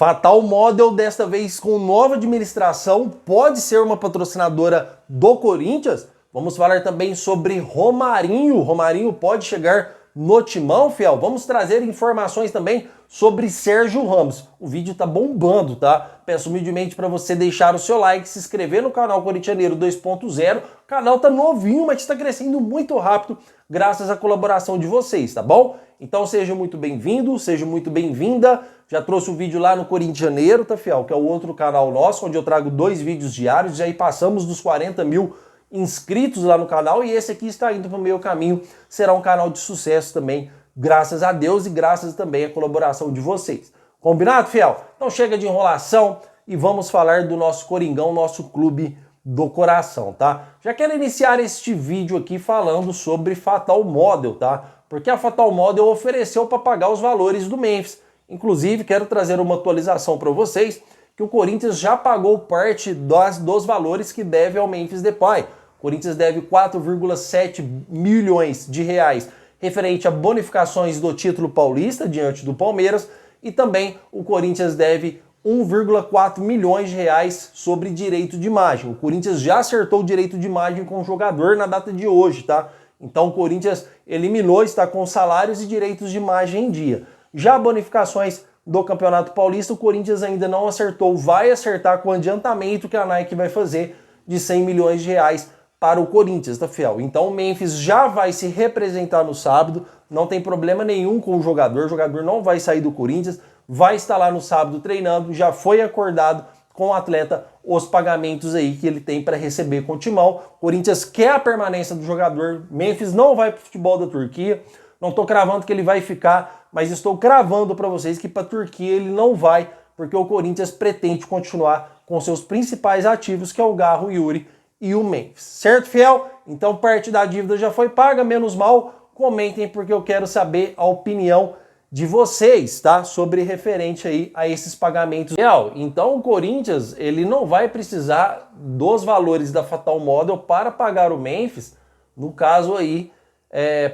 Fatal Model, desta vez com nova administração, pode ser uma patrocinadora do Corinthians? Vamos falar também sobre Romarinho. Romarinho pode chegar no timão, fiel? Vamos trazer informações também sobre Sérgio Ramos. O vídeo tá bombando, tá? Peço humildemente para você deixar o seu like, se inscrever no canal Corintianeiro 2.0. O canal tá novinho, mas está crescendo muito rápido graças à colaboração de vocês, tá bom? Então seja muito bem-vindo, seja muito bem-vinda. Já trouxe um vídeo lá no Corintianeiro, tá, fiel? Que é o outro canal nosso, onde eu trago 2 vídeos diários. Já aí passamos dos 40 mil inscritos lá no canal e esse aqui está indo para o meio caminho. Será um canal de sucesso também, graças a Deus e graças também à colaboração de vocês. Combinado, fiel? Então chega de enrolação e vamos falar do nosso Coringão, nosso clube do coração, tá? Já quero iniciar este vídeo aqui falando sobre Fatal Model, tá? Porque a Fatal Model ofereceu para pagar os valores do Memphis. Inclusive, quero trazer uma atualização para vocês que o Corinthians já pagou parte dos valores que deve ao Memphis Depay. O Corinthians deve 4,7 milhões de reais referente a bonificações do título paulista diante do Palmeiras e também o Corinthians deve 1,4 milhões de reais sobre direito de imagem. O Corinthians já acertou o direito de imagem com o jogador na data de hoje, tá? Então o Corinthians eliminou, está com salários e direitos de imagem em dia. Já bonificações do Campeonato Paulista, o Corinthians ainda não acertou, vai acertar com o adiantamento que a Nike vai fazer de 100 milhões de reais para o Corinthians, tá, fiel? Então o Memphis já vai se representar no sábado, não tem problema nenhum com o jogador não vai sair do Corinthians, vai estar lá no sábado treinando, já foi acordado com o atleta os pagamentos aí que ele tem para receber com o timão. O Corinthians quer a permanência do jogador, Memphis não vai para o futebol da Turquia, não estou cravando que ele vai ficar, mas estou cravando para vocês que para a Turquia ele não vai, porque o Corinthians pretende continuar com seus principais ativos, que é o Garro, Yuri e o Memphis. Certo, fiel? Então parte da dívida já foi paga, menos mal. Comentem porque eu quero saber a opinião de vocês, tá? Sobre referente aí a esses pagamentos. Fiel, então o Corinthians, ele não vai precisar dos valores da Fatal Model para pagar o Memphis, no caso aí,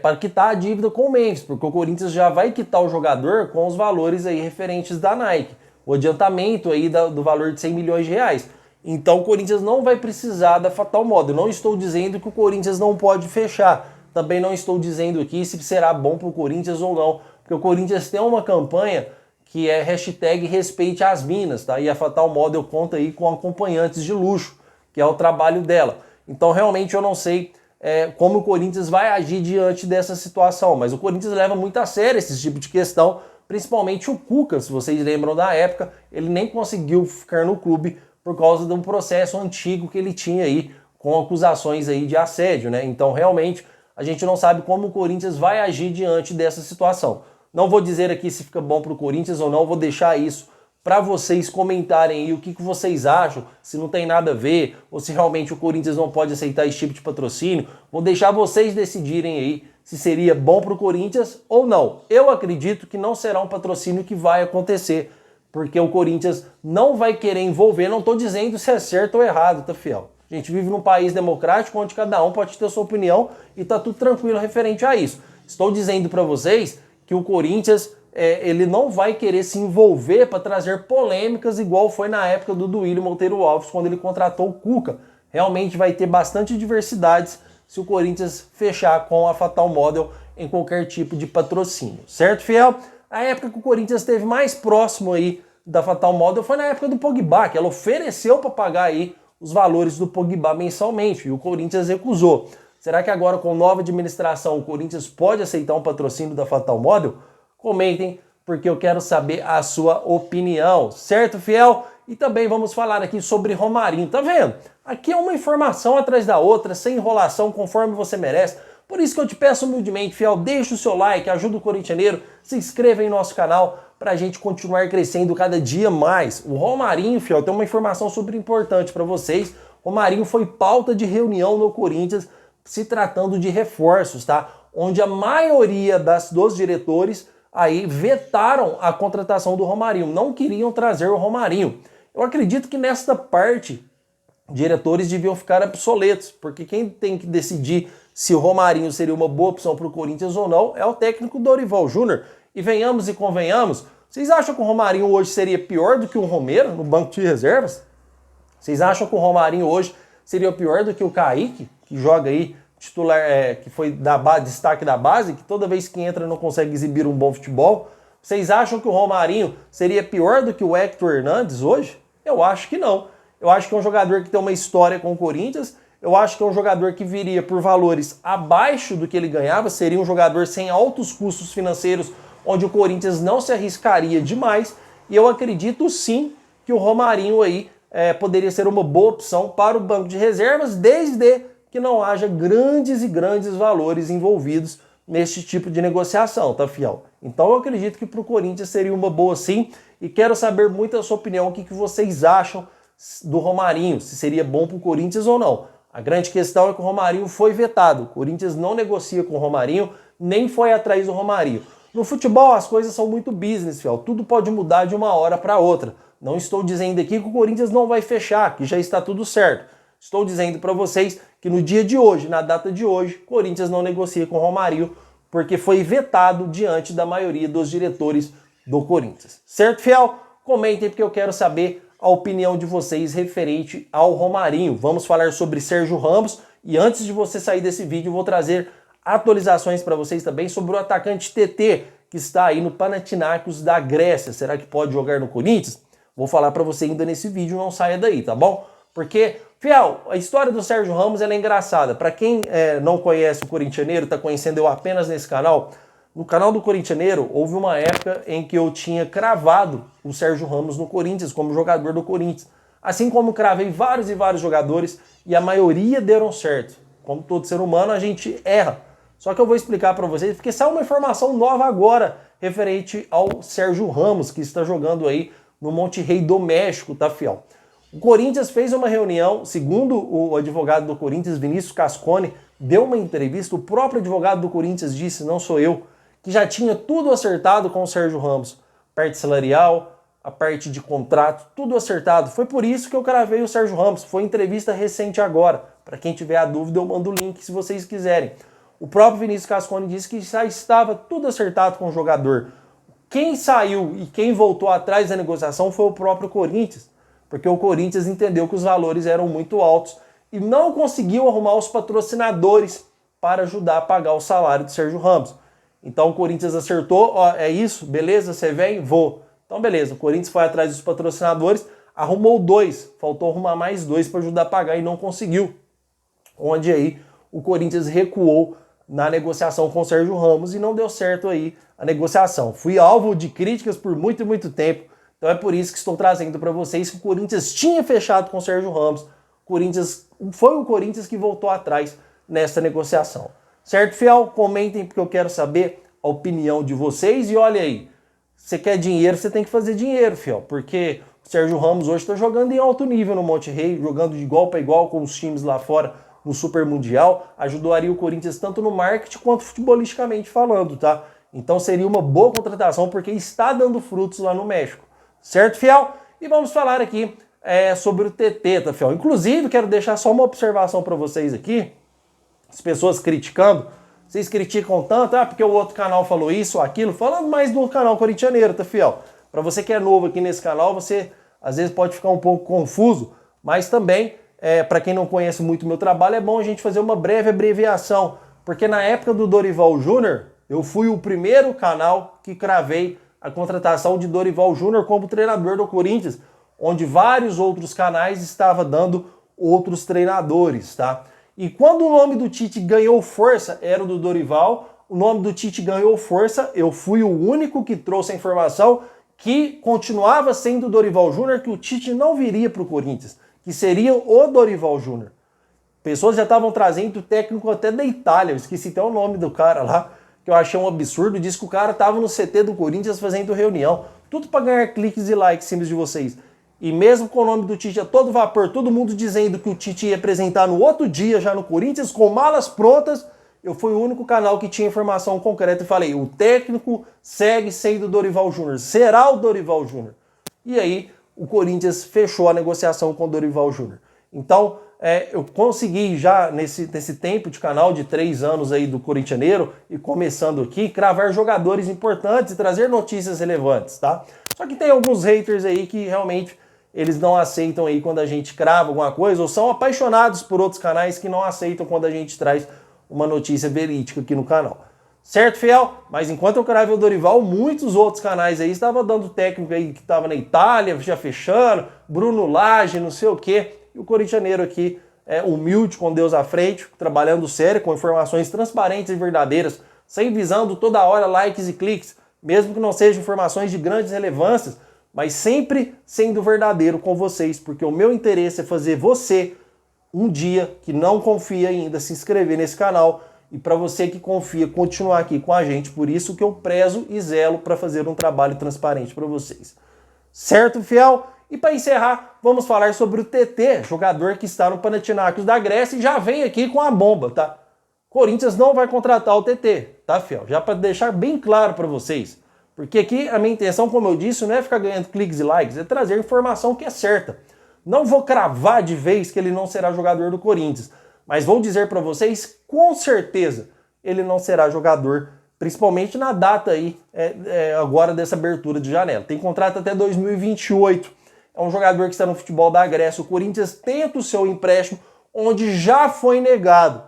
para quitar a dívida com o Memphis, porque o Corinthians já vai quitar o jogador com os valores aí referentes da Nike, o adiantamento aí do valor de 100 milhões de reais. Então o Corinthians não vai precisar da Fatal Model. Não estou dizendo que o Corinthians não pode fechar, também não estou dizendo aqui se será bom para o Corinthians ou não, porque o Corinthians tem uma campanha que é #respeite as minas, tá? E a Fatal Model conta aí com acompanhantes de luxo, que é o trabalho dela. Então realmente eu não sei como o Corinthians vai agir diante dessa situação, mas o Corinthians leva muito a sério esse tipo de questão, principalmente o Cuca, se vocês lembram da época, ele nem conseguiu ficar no clube por causa de um processo antigo que ele tinha aí, com acusações aí de assédio, né? Então realmente a gente não sabe como o Corinthians vai agir diante dessa situação. Não vou dizer aqui se fica bom para o Corinthians ou não, vou deixar isso para vocês comentarem aí o que vocês acham, se não tem nada a ver, ou se realmente o Corinthians não pode aceitar esse tipo de patrocínio. Vou deixar vocês decidirem aí se seria bom para o Corinthians ou não. Eu acredito que não será um patrocínio que vai acontecer, porque o Corinthians não vai querer envolver, não estou dizendo se é certo ou errado, tá, fiel? A gente vive num país democrático onde cada um pode ter a sua opinião e tá tudo tranquilo referente a isso. Estou dizendo para vocês que o Corinthians ele não vai querer se envolver para trazer polêmicas igual foi na época do Duílio Monteiro Alves, quando ele contratou o Cuca. Realmente vai ter bastante diversidades se o Corinthians fechar com a Fatal Model em qualquer tipo de patrocínio. Certo, fiel? A época que o Corinthians esteve mais próximo aí da Fatal Model foi na época do Pogba, que ela ofereceu para pagar aí os valores do Pogba mensalmente e o Corinthians recusou. Será que agora com nova administração o Corinthians pode aceitar um patrocínio da Fatal Model? Comentem, porque eu quero saber a sua opinião, certo, fiel? E também vamos falar aqui sobre Romarinho, tá vendo? Aqui é uma informação atrás da outra, sem enrolação, conforme você merece. Por isso que eu te peço humildemente, fiel, deixa o seu like, ajuda o Corintianeiro, se inscreva em nosso canal para a gente continuar crescendo cada dia mais. O Romarinho, fiel, tem uma informação super importante para vocês. O Romarinho foi pauta de reunião no Corinthians, se tratando de reforços, tá? Onde a maioria dos diretores aí vetaram a contratação do Romarinho, não queriam trazer o Romarinho. Eu acredito que nesta parte, diretores deviam ficar obsoletos, porque quem tem que decidir se o Romarinho seria uma boa opção para o Corinthians ou não é o técnico Dorival Júnior. E venhamos e convenhamos, Vocês acham que o Romarinho hoje seria pior do que o Romero no banco de reservas? Vocês acham que o Romarinho hoje seria pior do que o Kaique, que joga aí titular, que foi destaque da base, que toda vez que entra não consegue exibir um bom futebol? Vocês acham que o Romarinho seria pior do que o Hector Hernandes hoje? Eu acho que não. Eu acho que é um jogador que tem uma história com o Corinthians. Eu acho que é um jogador que viria por valores abaixo do que ele ganhava. Seria um jogador sem altos custos financeiros, onde o Corinthians não se arriscaria demais. E eu acredito sim que o Romarinho aí poderia ser uma boa opção para o banco de reservas, desde que não haja grandes valores envolvidos nesse tipo de negociação, tá, fiel? Então eu acredito que para o Corinthians seria uma boa sim, e quero saber muito a sua opinião, o que vocês acham do Romarinho, se seria bom para o Corinthians ou não. A grande questão é que o Romarinho foi vetado, o Corinthians não negocia com o Romarinho, nem foi atrás do Romarinho. No futebol as coisas são muito business, fiel, tudo pode mudar de uma hora para outra. Não estou dizendo aqui que o Corinthians não vai fechar, que já está tudo certo. Estou dizendo para vocês que no dia de hoje, na data de hoje, o Corinthians não negocia com o Romarinho, porque foi vetado diante da maioria dos diretores do Corinthians. Certo, fiel? Comentem, porque eu quero saber a opinião de vocês referente ao Romarinho. Vamos falar sobre Sérgio Ramos, e antes de você sair desse vídeo, eu vou trazer atualizações para vocês também sobre o atacante TT, que está aí no Panathinaikos da Grécia. Será que pode jogar no Corinthians? Vou falar para você ainda nesse vídeo, não saia daí, tá bom? Porque, fiel, a história do Sérgio Ramos ela é engraçada. Para quem não conhece o Corintianeiro, está conhecendo eu apenas nesse canal, no canal do Corintianeiro houve uma época em que eu tinha cravado o Sérgio Ramos no Corinthians como jogador do Corinthians. Assim como cravei vários jogadores e a maioria deram certo. Como todo ser humano, a gente erra. Só que eu vou explicar para vocês, porque saiu uma informação nova agora referente ao Sérgio Ramos, que está jogando aí no Monterrey do México, tá, fiel? O Corinthians fez uma reunião, segundo o advogado do Corinthians, Vinícius Cascone, deu uma entrevista, o próprio advogado do Corinthians disse, não sou eu, que já tinha tudo acertado com o Sérgio Ramos. Parte salarial, a parte de contrato, tudo acertado. Foi por isso que eu cravei o Sérgio Ramos. Foi entrevista recente agora. Para quem tiver a dúvida, eu mando o link se vocês quiserem. O próprio Vinícius Cascone disse que já estava tudo acertado com o jogador. Quem saiu e quem voltou atrás da negociação foi o próprio Corinthians, porque o Corinthians entendeu que os valores eram muito altos e não conseguiu arrumar os patrocinadores para ajudar a pagar o salário do Sérgio Ramos. Então o Corinthians acertou, ó, é isso, beleza, você vem? Vou. Então beleza, o Corinthians foi atrás dos patrocinadores, arrumou 2, faltou arrumar mais 2 para ajudar a pagar e não conseguiu. Onde aí o Corinthians recuou na negociação com o Sérgio Ramos e não deu certo aí a negociação. Fui alvo de críticas por muito tempo, então é por isso que estou trazendo para vocês que o Corinthians tinha fechado com o Sérgio Ramos. Foi o Corinthians que voltou atrás nessa negociação. Certo, fiel? Comentem porque eu quero saber a opinião de vocês. E olha aí, você quer dinheiro, você tem que fazer dinheiro, fiel, porque o Sérgio Ramos hoje está jogando em alto nível no Monterrey, jogando de igual para igual com os times lá fora no Super Mundial, ajudaria o Corinthians tanto no marketing quanto futebolisticamente falando, tá? Então seria uma boa contratação porque está dando frutos lá no México. Certo, fiel? E vamos falar aqui sobre o TT, tá, fiel? Inclusive, quero deixar só uma observação para vocês aqui. As pessoas criticando, vocês criticam tanto, porque o outro canal falou isso ou aquilo, falando mais do canal Corintianeiro, tá, fiel? Para você que é novo aqui nesse canal, você às vezes pode ficar um pouco confuso, mas também, para quem não conhece muito o meu trabalho, é bom a gente fazer uma breve abreviação, porque na época do Dorival Júnior, eu fui o primeiro canal que cravei a contratação de Dorival Júnior como treinador do Corinthians, onde vários outros canais estavam dando outros treinadores, tá? E quando o nome do Tite ganhou força, era o do Dorival, o nome do Tite ganhou força, eu fui o único que trouxe a informação que continuava sendo o Dorival Júnior, que o Tite não viria para o Corinthians, que seria o Dorival Júnior. Pessoas já estavam trazendo o técnico até da Itália, eu esqueci até o nome do cara lá, que eu achei um absurdo, disse que o cara estava no CT do Corinthians fazendo reunião, tudo para ganhar cliques e likes em cima de vocês. E mesmo com o nome do Tite a todo vapor, todo mundo dizendo que o Tite ia apresentar no outro dia já no Corinthians, com malas prontas, eu fui o único canal que tinha informação concreta e falei, o técnico segue sendo o Dorival Júnior, será o Dorival Júnior. E aí o Corinthians fechou a negociação com o Dorival Júnior. Então, eu consegui já, nesse tempo de canal de 3 anos aí do Corintianeiro, e começando aqui, cravar jogadores importantes e trazer notícias relevantes, tá? Só que tem alguns haters aí que realmente eles não aceitam aí quando a gente crava alguma coisa, ou são apaixonados por outros canais que não aceitam quando a gente traz uma notícia verídica aqui no canal. Certo, fiel? Mas enquanto eu cravei o Dorival, muitos outros canais aí estavam dando técnico aí que estava na Itália, já fechando, Bruno Lage, não sei o quê. E o corintianeiro aqui, humilde, com Deus à frente, trabalhando sério, com informações transparentes e verdadeiras, sem visando toda hora likes e cliques, mesmo que não sejam informações de grandes relevâncias, mas sempre sendo verdadeiro com vocês, porque o meu interesse é fazer você, um dia que não confia ainda, se inscrever nesse canal, e para você que confia, continuar aqui com a gente. Por isso que eu prezo e zelo para fazer um trabalho transparente para vocês. Certo, fiel? E para encerrar, vamos falar sobre o TT, jogador que está no Panathinaikos da Grécia e já vem aqui com a bomba, tá? Corinthians não vai contratar o TT, tá, fiel? Já para deixar bem claro para vocês. Porque aqui a minha intenção, como eu disse, não é ficar ganhando cliques e likes, é trazer informação que é certa. Não vou cravar de vez que ele não será jogador do Corinthians, mas vou dizer para vocês, com certeza, ele não será jogador, principalmente na data aí, agora dessa abertura de janela. Tem contrato até 2028. É um jogador que está no futebol da Grécia. O Corinthians tenta o seu empréstimo, onde já foi negado.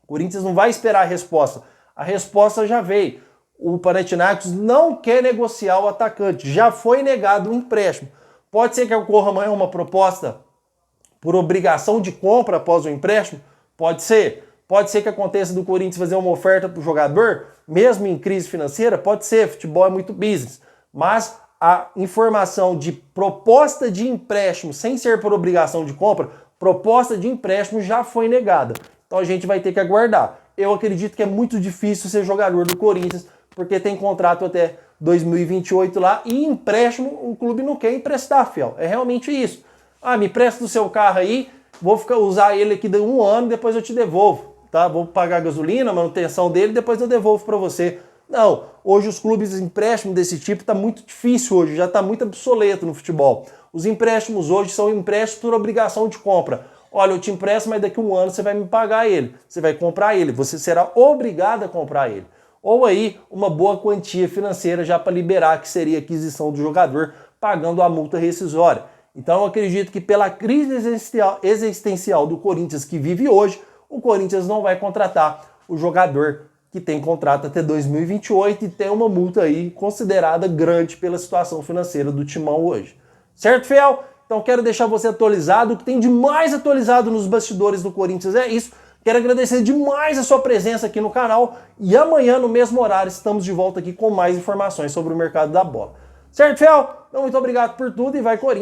O Corinthians não vai esperar a resposta. A resposta já veio. O Panathinaikos não quer negociar o atacante. Já foi negado o empréstimo. Pode ser que ocorra amanhã uma proposta por obrigação de compra após o empréstimo? Pode ser. Pode ser que aconteça do Corinthians fazer uma oferta para o jogador, mesmo em crise financeira? Pode ser. Futebol é muito business. Mas a informação de proposta de empréstimo, sem ser por obrigação de compra, proposta de empréstimo já foi negada. Então a gente vai ter que aguardar. Eu acredito que é muito difícil ser jogador do Corinthians, porque tem contrato até 2028 lá, e empréstimo o clube não quer emprestar, fiel. É realmente isso. Ah, me empresta o seu carro aí, vou usar ele aqui de 1 ano, depois eu te devolvo, tá? Vou pagar a gasolina, a manutenção dele, depois eu devolvo para você. Não, hoje os clubes de empréstimo desse tipo tá muito difícil hoje, já tá muito obsoleto no futebol. Os empréstimos hoje são empréstimos por obrigação de compra. Olha, eu te empresto, mas daqui a 1 ano você vai me pagar ele, você vai comprar ele, você será obrigado a comprar ele. Ou aí uma boa quantia financeira já para liberar, que seria a aquisição do jogador, pagando a multa rescisória. Então eu acredito que pela crise existencial do Corinthians que vive hoje, o Corinthians não vai contratar o jogador que tem contrato até 2028 e tem uma multa aí considerada grande pela situação financeira do Timão hoje. Certo, fiel? Então quero deixar você atualizado. O que tem de mais atualizado nos bastidores do Corinthians é isso. Quero agradecer demais a sua presença aqui no canal e amanhã, no mesmo horário, estamos de volta aqui com mais informações sobre o mercado da bola. Certo, fiel? Então, muito obrigado por tudo e vai Corinthians!